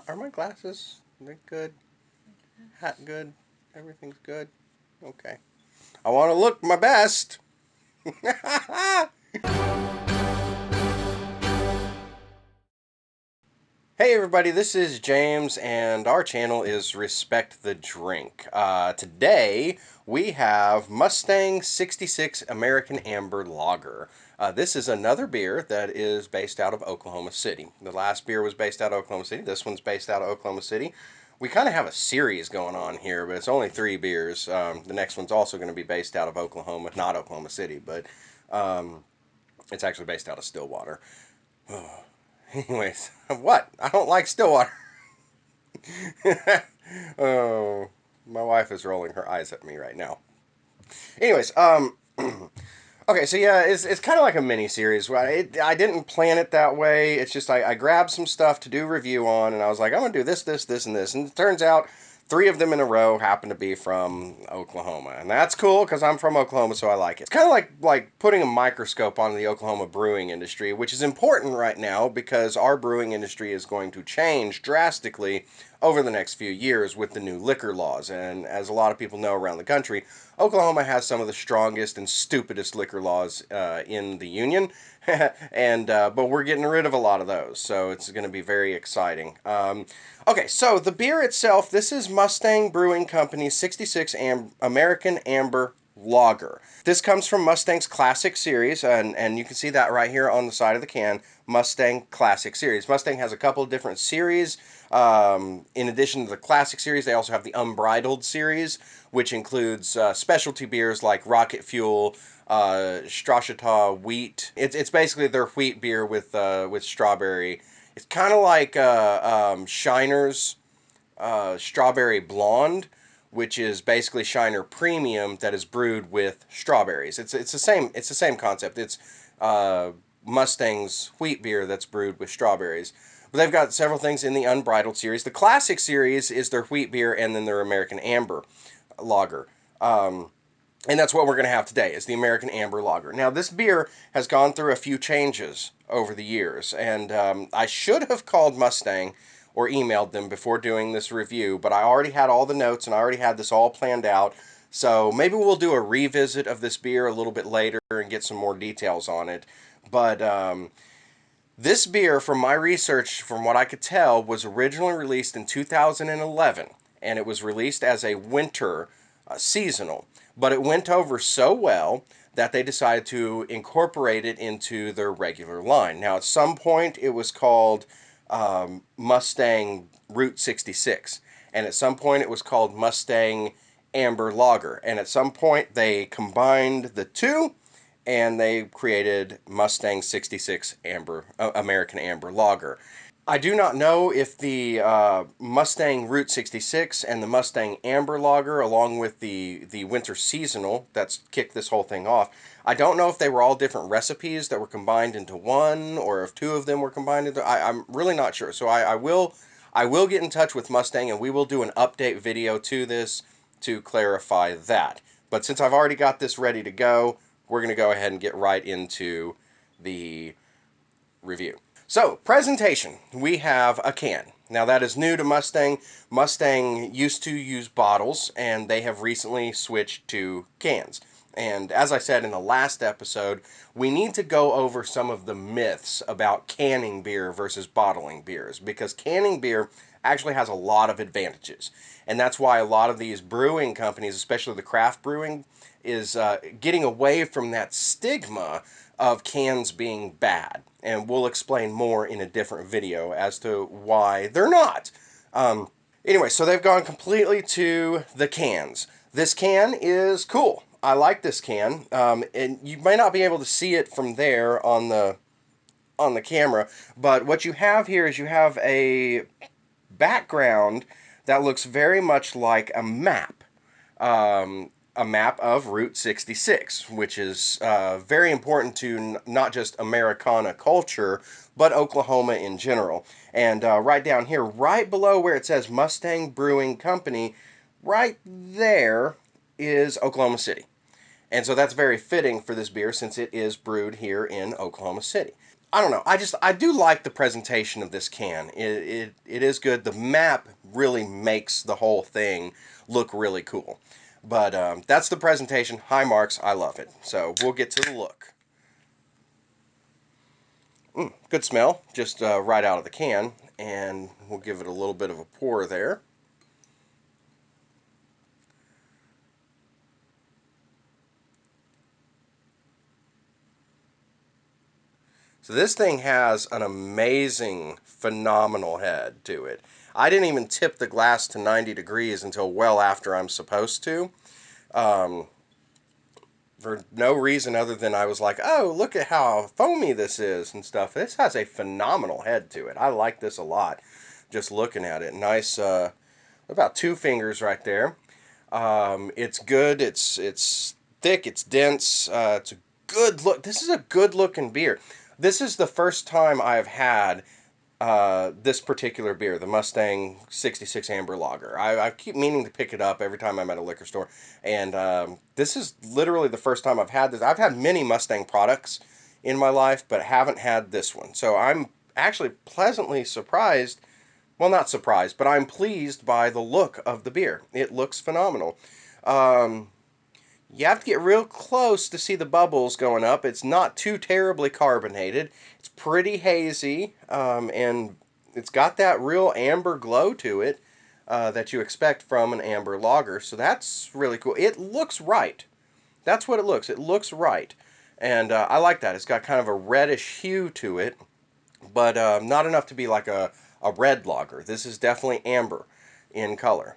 Are my glasses good? Hat good? Everything's good? Okay. I want to look my best. Hey everybody, this is James, and our channel is Respect the Drink. Today we have Mustang 66 American Amber Lager. This is another beer that is based out of Oklahoma City. The last beer was based out of Oklahoma City. This one's based out of Oklahoma City. We kind of have a series going on here, but it's only 3 beers. The next one's also going to be based out of Oklahoma, not Oklahoma City, but it's actually based out of Stillwater. Anyways, what? I don't like Stillwater. Oh, my wife is rolling her eyes at me right now. Anyways, okay, so yeah, it's kind of like a mini series. I didn't plan it that way. It's just I grabbed some stuff to do review on, and I was like, I'm gonna do this, and this. And it turns out 3 of them in a row happen to be from Oklahoma, and that's cool because I'm from Oklahoma, so I like it. It's kind of like putting a microscope on the Oklahoma brewing industry, which is important right now because our brewing industry is going to change drastically over the next few years with the new liquor laws. And as a lot of people know around the country, Oklahoma has some of the strongest and stupidest liquor laws in the union, and but we're getting rid of a lot of those, so it's going to be very exciting. Okay, so the beer itself, this is Mustang Brewing Company's 66 American Amber Lager. This comes from Mustang's Classic Series, and you can see that right here on the side of the can, Mustang Classic Series. Mustang has a couple of different series. In addition to the Classic Series, they also have the Unbridled Series, which includes specialty beers like Rocket Fuel, Stracciatella Wheat. It's basically their wheat beer with strawberry. It's kind of like Shiner's Strawberry Blonde, which is basically Shiner Premium that is brewed with strawberries. It's the same concept. It's Mustang's wheat beer that's brewed with strawberries. But they've got several things in the Unbridled series. The Classic series is their wheat beer and then their American Amber Lager. And that's what we're going to have today is the American Amber Lager. Now, this beer has gone through a few changes over the years, and I should have called Mustang or emailed them before doing this review, but I already had all the notes and I already had this all planned out. So maybe we'll do a revisit of this beer a little bit later and get some more details on it. But this beer, from my research, from what I could tell, was originally released in 2011, and it was released as a winter seasonal. But it went over so well that they decided to incorporate it into their regular line. Now, at some point, it was called Mustang Route 66, and at some point, it was called Mustang Amber Lager, and at some point, they combined the two and they created Mustang 66 American Amber Lager. I do not know if the Mustang Route 66 and the Mustang Amber Lager, along with the Winter Seasonal that's kicked this whole thing off, I don't know if they were all different recipes that were combined into one, or if 2 of them were combined into. I'm really not sure. So I will get in touch with Mustang, and we will do an update video to this to clarify that. But since I've already got this ready to go, we're going to go ahead and get right into the review. So, presentation. We have a can. Now, that is new to Mustang. Mustang used to use bottles, and they have recently switched to cans. And as I said in the last episode, we need to go over some of the myths about canning beer versus bottling beers, because canning beer actually has a lot of advantages. And that's why a lot of these brewing companies, especially the craft brewing, is getting away from that stigma of cans being bad. And we'll explain more in a different video as to why they're not. Anyway, so they've gone completely to the cans. This can is cool. I like this can. And you may not be able to see it from there on the camera, but what you have here is you have a background that looks very much like a map. A map of Route 66, which is very important to not just Americana culture, but Oklahoma in general. And right down here, right below where it says Mustang Brewing Company, right there is Oklahoma City. And so that's very fitting for this beer since it is brewed here in Oklahoma City. I don't know. I do like the presentation of this can. It is good. The map really makes the whole thing look really cool. But that's the presentation. High marks. I love it. So we'll get to the look. Good smell, just right out of the can, and we'll give it a little bit of a pour there. So this thing has an amazing, phenomenal head to it. I didn't even tip the glass to 90 degrees until well after I'm supposed to. Um, for no reason other than I was like, oh, look at how foamy this is and stuff. This has a phenomenal head to it. I like this a lot. Just looking at it. Nice, about 2 fingers right there. It's good. It's thick. It's dense. It's a good look. This is a good looking beer. This is the first time I've had this particular beer, the Mustang 66 Amber Lager. I keep meaning to pick it up every time I'm at a liquor store, and this is literally the first time I've had this. I've had many Mustang products in my life, but haven't had this one. So I'm actually pleasantly surprised. Well, not surprised, but I'm pleased by the look of the beer. It looks phenomenal. Um, you have to get real close to see the bubbles going up. It's not too terribly carbonated. It's pretty hazy, and it's got that real amber glow to it that you expect from an amber lager. So that's really cool. It looks right. That's what it looks. It looks right, and I like that. It's got kind of a reddish hue to it, but not enough to be like a red lager. This is definitely amber in color.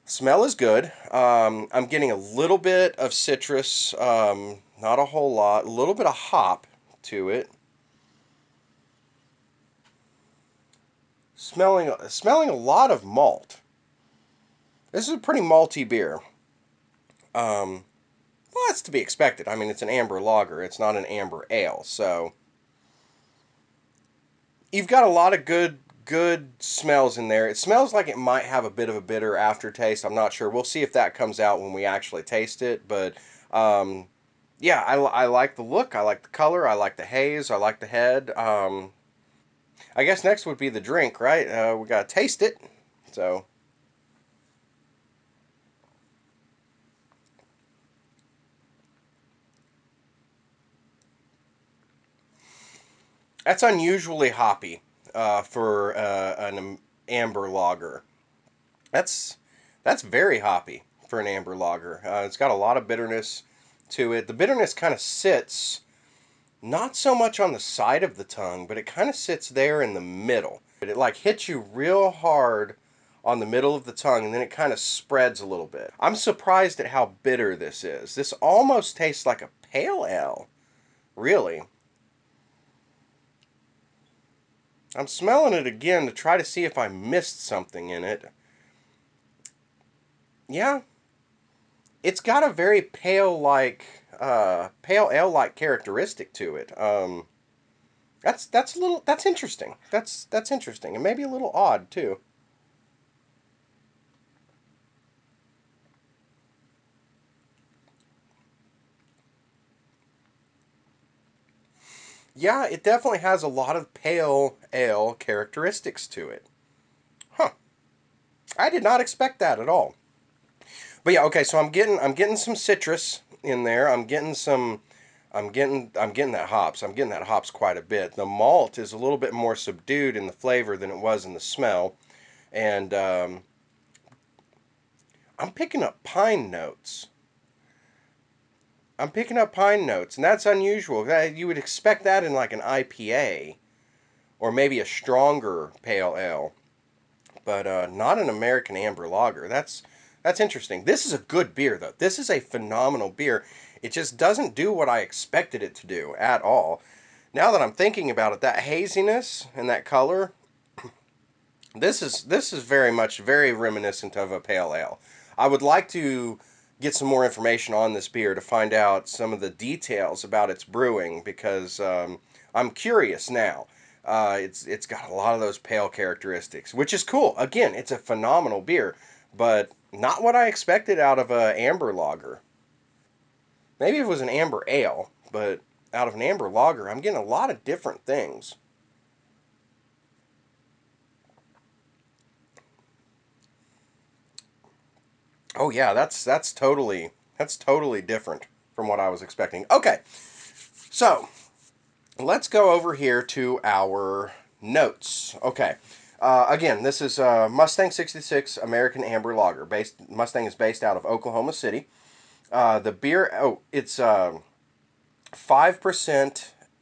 Smell is good. I'm getting a little bit of citrus, not a whole lot. A little bit of hop to it. Smelling a lot of malt. This is a pretty malty beer. Well, that's to be expected. I mean, it's an amber lager. It's not an amber ale, so you've got a lot of good smells in there. It smells like it might have a bit of a bitter aftertaste. I'm not sure. We'll see if that comes out when we actually taste it. But um, yeah, I like the look. I like the color. I like the haze. I like the head. I guess next would be the drink, right? We gotta taste it. So that's unusually hoppy for an amber lager. That's that's very hoppy for an amber lager. It's got a lot of bitterness to it. The bitterness kind of sits not so much on the side of the tongue, but it kind of sits there in the middle. It like hits you real hard on the middle of the tongue, and then it kind of spreads a little bit. I'm surprised at how bitter this is. This almost tastes like a pale ale, really. I'm smelling it again to try to see if I missed something in it. Yeah, it's got a very pale ale like characteristic to it. That's a little that's interesting. That's interesting and maybe a little odd too. Yeah, it definitely has a lot of pale ale characteristics to it. Huh. I did not expect that at all. But yeah, okay, so I'm getting some citrus in there. I'm getting that hops. I'm getting that hops quite a bit. The malt is a little bit more subdued in the flavor than it was in the smell, and I'm picking up pine notes. I'm picking up pine notes, and that's unusual. You would expect that in like an IPA or maybe a stronger pale ale, but not an American amber lager. That's interesting. This is a good beer, though. This is a phenomenal beer. It just doesn't do what I expected it to do at all. Now that I'm thinking about it, that haziness and that color, this is very much very reminiscent of a pale ale. I would like to get some more information on this beer to find out some of the details about its brewing because I'm curious now. It's got a lot of those pale characteristics, which is cool. Again, it's a phenomenal beer, but Not what I expected out of a amber lager. Maybe if it was an amber ale, but out of an amber lager, I'm getting a lot of different things. Oh yeah, that's totally different from what I was expecting. Okay, so let's go over here to our notes. Okay. Again, this is Mustang 66 American Amber Lager. Mustang is based out of Oklahoma City. The beer, it's 5%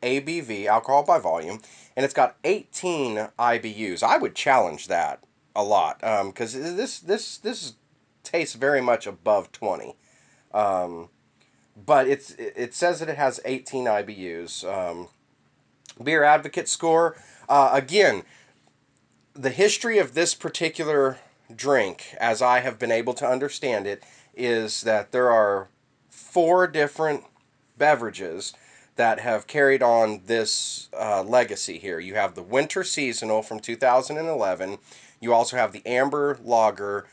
ABV, alcohol by volume, and it's got 18 IBUs. I would challenge that a lot because this tastes very much above 20. Um, but it says that it has 18 IBUs. Beer Advocate score. Again, the history of this particular drink, as I have been able to understand it, is that there are four different beverages that have carried on this legacy here. You have the Winter Seasonal from 2011. You also have the Amber Lager.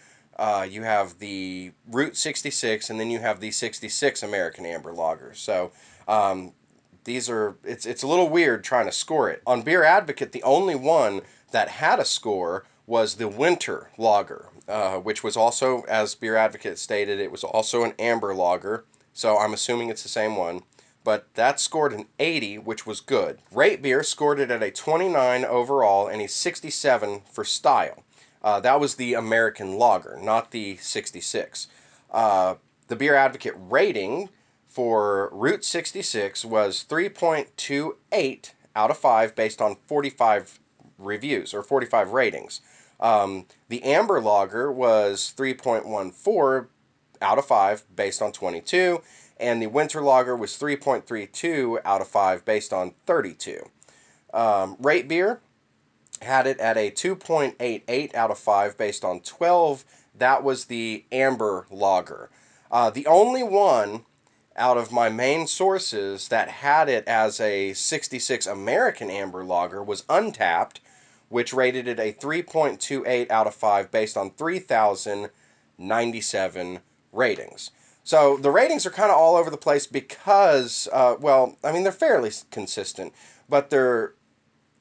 You have the Route 66, and then you have the 66 American Amber Lager. So these are it's a little weird trying to score it. On Beer Advocate, the only one that had a score was the Winter Lager, which was also, as Beer Advocate stated, it was also an amber lager. So I'm assuming it's the same one. But that scored an 80, which was good. Rate Beer scored it at a 29 overall and a 67 for style. That was the American lager, not the 66. The Beer Advocate rating for Route 66 was 3.28 out of 5 based on 45 reviews or 45 ratings. The Amber Lager was 3.14 out of 5 based on 22, and the Winter Lager was 3.32 out of 5 based on 32. Rate Beer had it at a 2.88 out of 5 based on 12. That was the Amber Lager. The only one out of my main sources that had it as a 66 American Amber Lager was Untapped, which rated it a 3.28 out of 5 based on 3,097 ratings. So the ratings are kind of all over the place because, well, I mean, they're fairly consistent, but they're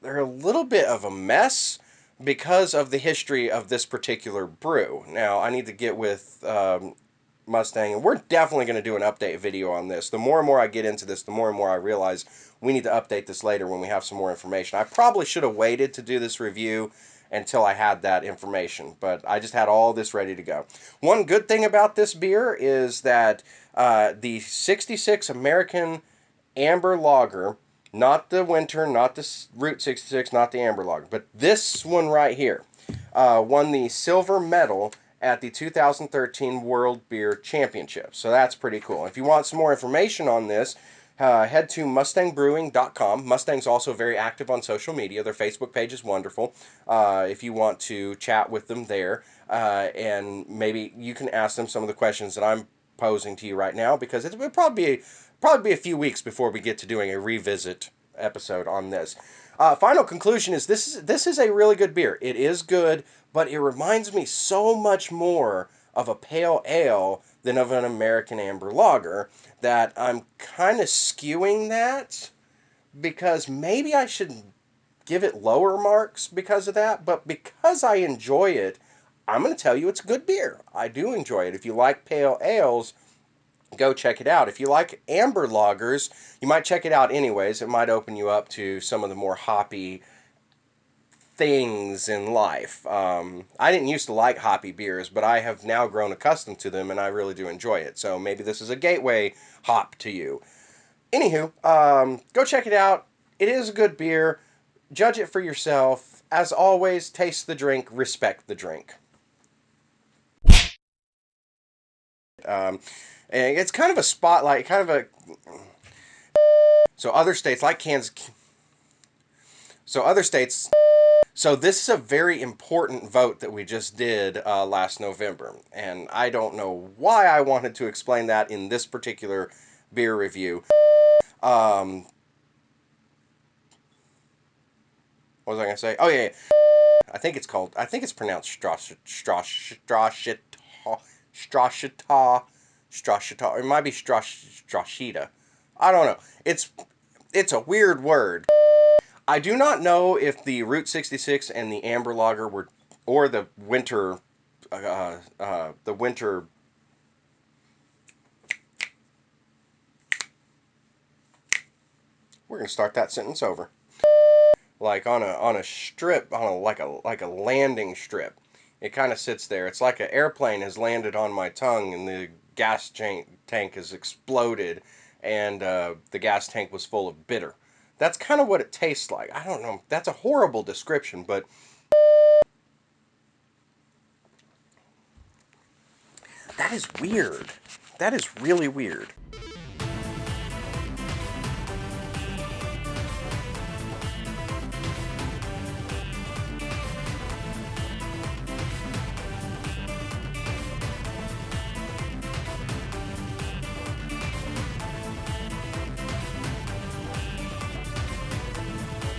a little bit of a mess because of the history of this particular brew. Now, I need to get with Mustang, and we're definitely going to do an update video on this. The more and more I get into this, the more and more I realize we need to update this later when we have some more information. I probably should have waited to do this review until I had that information, but I just had all this ready to go. One good thing about this beer is that the 66 American Amber Lager, not the Winter, not the Route 66, not the Amber Lager, but this one right here, won the silver medal at the 2013 World Beer Championship. So that's pretty cool. If you want some more information on this, head to mustangbrewing.com. Mustang's also very active on social media. Their Facebook page is wonderful. If you want to chat with them there, and maybe you can ask them some of the questions that I'm posing to you right now, because it will probably be a few weeks before we get to doing a revisit episode on this. Final conclusion is this is a really good beer. It is good, but it reminds me so much more of a pale ale than of an American amber lager that I'm kind of skewing that, because maybe I should give it lower marks because of that, but because I enjoy it, I'm going to tell you it's a good beer. I do enjoy it. If you like pale ales, go check it out. If you like amber lagers, you might check it out anyways. It might open you up to some of the more hoppy things in life. I didn't used to like hoppy beers, but I have now grown accustomed to them, and I really do enjoy it. So maybe this is a gateway hop to you. Anywho, go check it out. It is a good beer. Judge it for yourself. As always, taste the drink, respect the drink. And it's kind of a spotlight, kind of a. So other states like Kansas. So other states. So this is a very important vote that we just did last November, and I don't know why I wanted to explain that in this particular beer review. Um, what was I going to say? Oh yeah, I think it's pronounced Strashit. Strashita. It might be Strashita. I don't know. It's a weird word. I do not know if the Route 66 and the Amber Lager were, or the winter. We're gonna start that sentence over. Like on a strip, on a like a landing strip. It kind of sits there. It's like an airplane has landed on my tongue, and the tank has exploded, and the gas tank was full of bitter. That's kind of what it tastes like. I don't know. That's a horrible description, but that is weird. That is really weird.